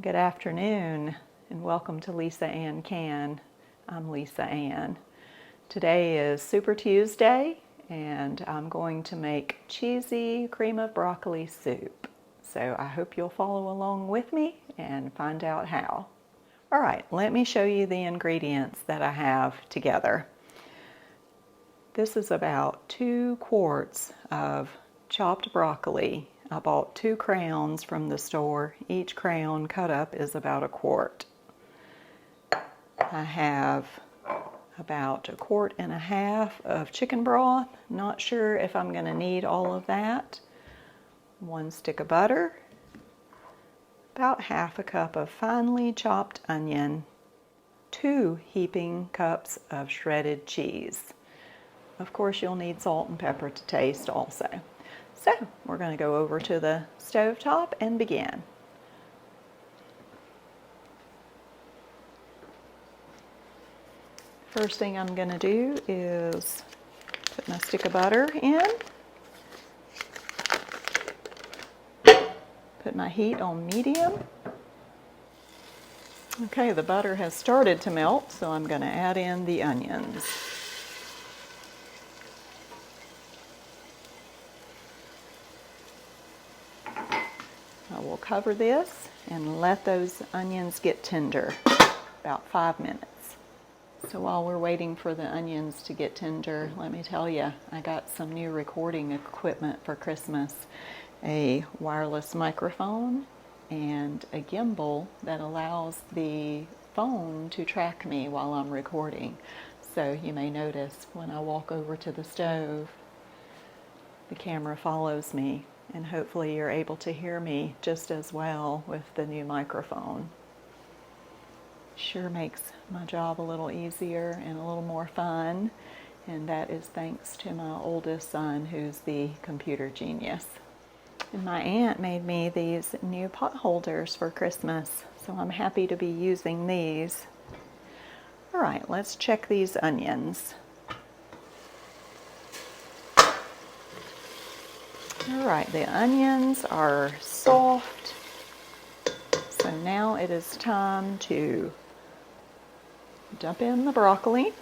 Good afternoon and welcome to Lisa Ann Can. I'm Lisa Ann. Today is Super Tuesday and I'm going to make cheesy cream of broccoli soup. So I hope you'll follow along with me and find out how. All right, let me show you the ingredients that I have together. This is about 2 quarts of chopped broccoli. I bought 2 crowns from the store. Each crown cut up is about 1 quart. I have about 1.5 quarts of chicken broth. Not sure if I'm going to need all of that. 1 stick of butter. About 1/2 cup of finely chopped onion. 2 heaping cups of shredded cheese. Of course, you'll need salt and pepper to taste also. So we're going to go over to the stove top and begin. First thing I'm going to do is put my stick of butter in. Put my heat on medium. Okay, the butter has started to melt, so I'm going to add in the onions. I will cover this and let those onions get tender, about 5 minutes. So while we're waiting for the onions to get tender, let me tell you, I got some new recording equipment for Christmas. A wireless microphone and a gimbal that allows the phone to track me while I'm recording. So you may notice when I walk over to the stove, the camera follows me. And hopefully you're able to hear me just as well with the new microphone. Sure makes my job a little easier and a little more fun. And that is thanks to my oldest son, who's the computer genius. And my aunt made me these new pot holders for Christmas, so I'm happy to be using these. All right, let's check these onions. All right, the onions are soft, so now it is time to dump in the broccoli.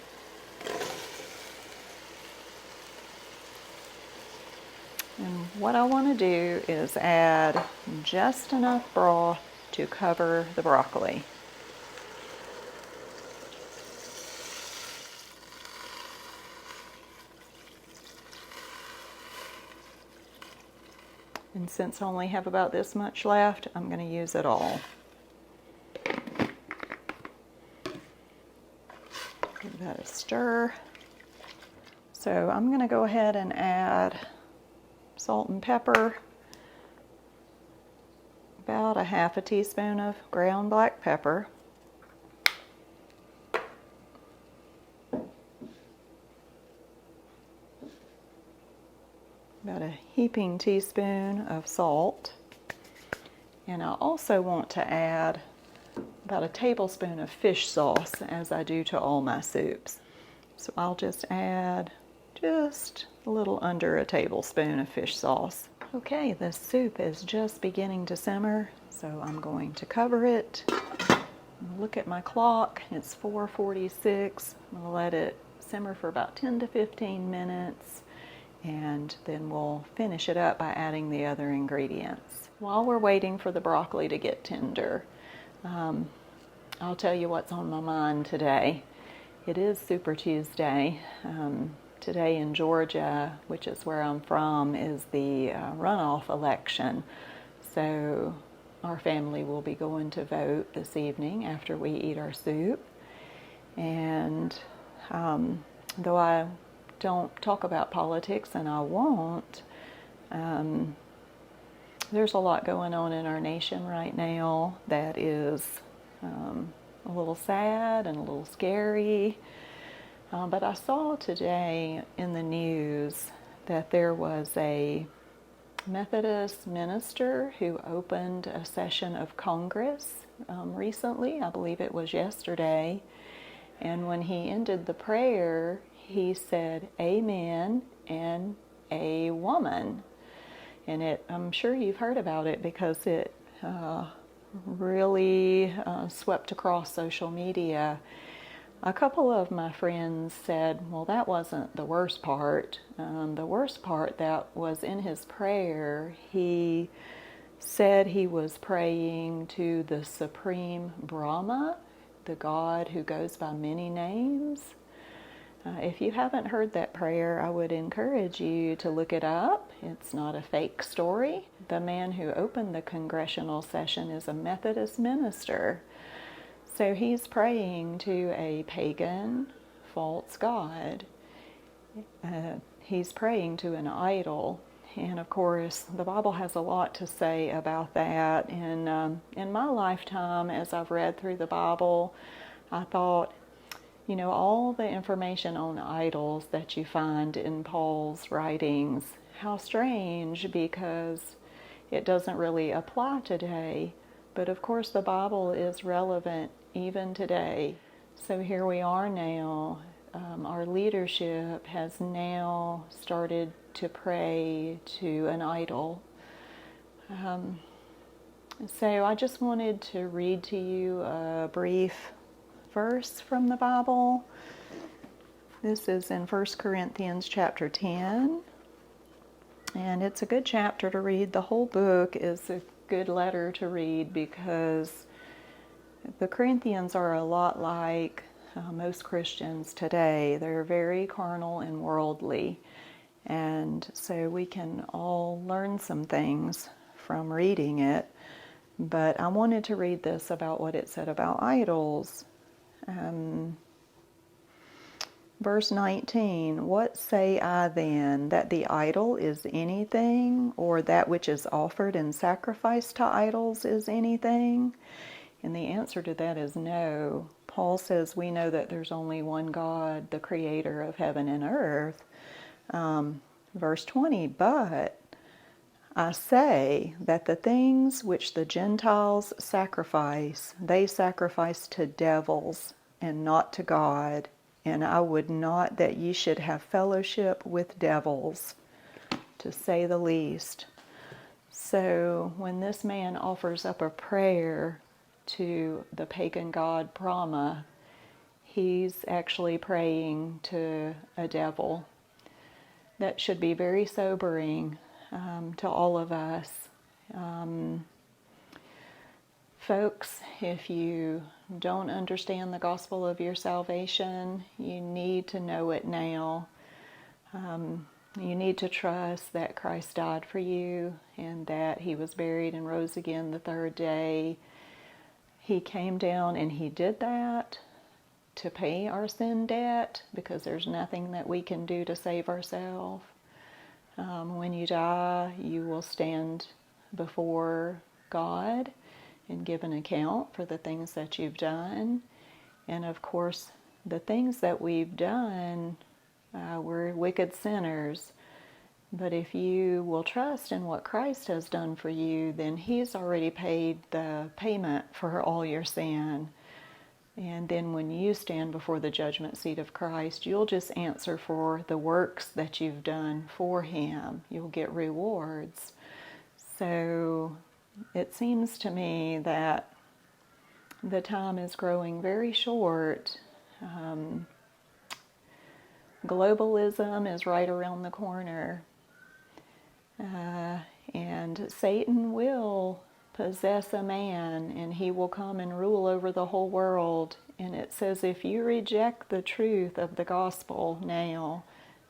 And what I want to do is add just enough broth to cover the broccoli. And since I only have about this much left, I'm going to use it all. Give that a stir. So I'm going to go ahead and add salt and pepper, about 1/2 teaspoon of ground black pepper, about a heaping teaspoon of salt, and I also want to add about a tablespoon of fish sauce, as I do to all my soups. So I'll just add just a little under a tablespoon of fish sauce. Okay, the soup is just beginning to simmer, so I'm going to cover it. Look at my clock, it's 4:46. I'm going to let it simmer for about 10 to 15 minutes. And then we'll finish it up by adding the other ingredients. While we're waiting for the broccoli to get tender, I'll tell you what's on my mind today. It is Super Tuesday. Today in Georgia, which is where I'm from, is the runoff election. So our family will be going to vote this evening after we eat our soup. And though I don't talk about politics, and I won't, there's a lot going on in our nation right now that is a little sad and a little scary. But I saw today in the news that there was a Methodist minister who opened a session of Congress recently. I believe it was yesterday. And when he ended the prayer, he said, "Amen," and "a woman." And I'm sure you've heard about it because it really swept across social media. A couple of my friends said, well, that wasn't the worst part. The worst part that was in his prayer, he said he was praying to the Supreme Brahma, the God who goes by many names. If you haven't heard that prayer, I would encourage you to look it up. It's not a fake story. The man who opened the congressional session is a Methodist minister. So he's praying to a pagan, false god. He's praying to an idol. And of course, the Bible has a lot to say about that. And in my lifetime, as I've read through the Bible, I thought, you know, all the information on idols that you find in Paul's writings, how strange, because it doesn't really apply today. But of course, the Bible is relevant even today. So here we are now. Our leadership has now started to pray to an idol. So I just wanted to read to you a brief verse from the Bible. This is in 1 Corinthians chapter 10. And it's a good chapter to read. The whole book is a good letter to read because the Corinthians are a lot like most Christians today. They're very carnal and worldly. And so we can all learn some things from reading it. But I wanted to read this about what it said about idols. Verse 19, what say I then, that the idol is anything, or that which is offered in sacrifice to idols is anything? And the answer to that is no. Paul says we know that there's only one God, the creator of heaven and earth. Verse 20, but I say that the things which the Gentiles sacrifice, they sacrifice to devils and not to God. And I would not that ye should have fellowship with devils, to say the least. So when this man offers up a prayer to the pagan god Brahma, he's actually praying to a devil. That should be very sobering to all of us. Folks, if you don't understand the gospel of your salvation, you need to know it now. You need to trust that Christ died for you and that he was buried and rose again the third day. He came down and he did that to pay our sin debt because there's nothing that we can do to save ourselves. When you die, you will stand before God and give an account for the things that you've done. And of course, the things that we've done, we're wicked sinners. But if you will trust in what Christ has done for you, then he's already paid the payment for all your sin. And then when you stand before the judgment seat of Christ, you'll just answer for the works that you've done for him. You'll get rewards. So it seems to me that the time is growing very short. Globalism is right around the corner. And Satan will possess a man, and he will come and rule over the whole world. And it says if you reject the truth of the gospel now,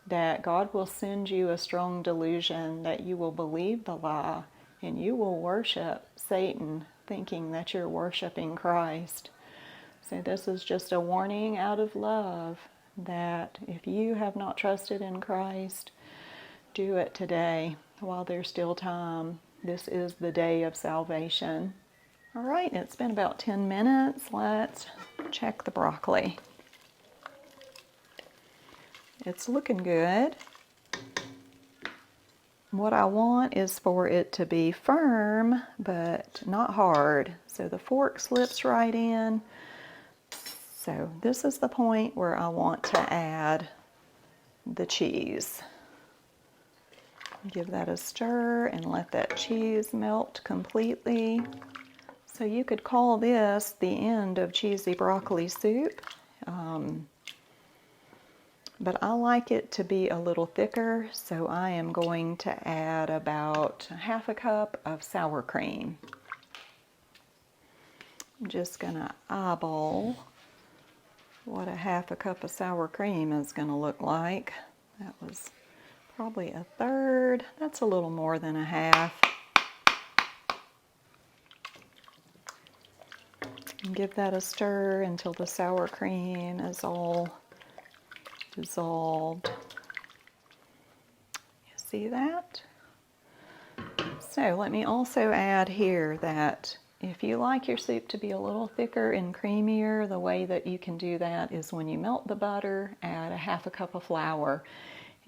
that God will send you a strong delusion that you will believe the lie, and you will worship Satan, thinking that you're worshiping Christ. So this is just a warning out of love that if you have not trusted in Christ, do it today while there's still time. This is the day of salvation. All right, it's been about 10 minutes. Let's check the broccoli. It's looking good. What I want is for it to be firm, but not hard. So the fork slips right in. So this is the point where I want to add the cheese. Give that a stir and let that cheese melt completely. So you could call this the end of cheesy broccoli soup, but I like it to be a little thicker, so I am going to add about half a cup of sour cream. I'm just going to eyeball what a half a cup of sour cream is going to look like. That was probably a third. That's a little more than a half. And give that a stir until the sour cream is all dissolved. You see that? So let me also add here that if you like your soup to be a little thicker and creamier, the way that you can do that is when you melt the butter, add a half a cup of flour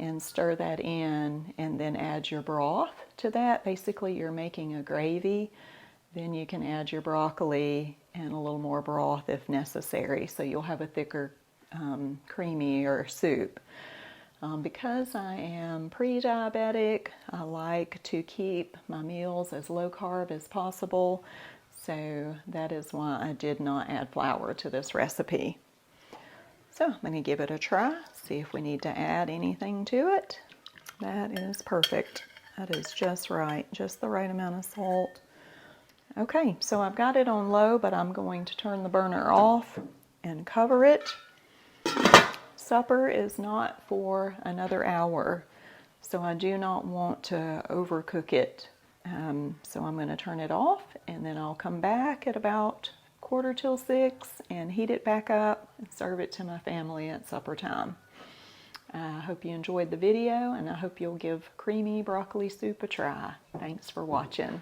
and stir that in, and then add your broth to that. Basically, you're making a gravy. Then you can add your broccoli and a little more broth if necessary, so you'll have a thicker, creamier soup. Because I am pre-diabetic, I like to keep my meals as low carb as possible, so that is why I did not add flour to this recipe. So I'm going to give it a try, see if we need to add anything to it. That is perfect. That is just right, just the right amount of salt. Okay, so I've got it on low, but I'm going to turn the burner off and cover it. Supper is not for another hour, so I do not want to overcook it. So I'm going to turn it off, and then I'll come back at about 5:45 and heat it back up and serve it to my family at supper time. I hope you enjoyed the video, and I hope you'll give creamy broccoli soup a try. Thanks for watching.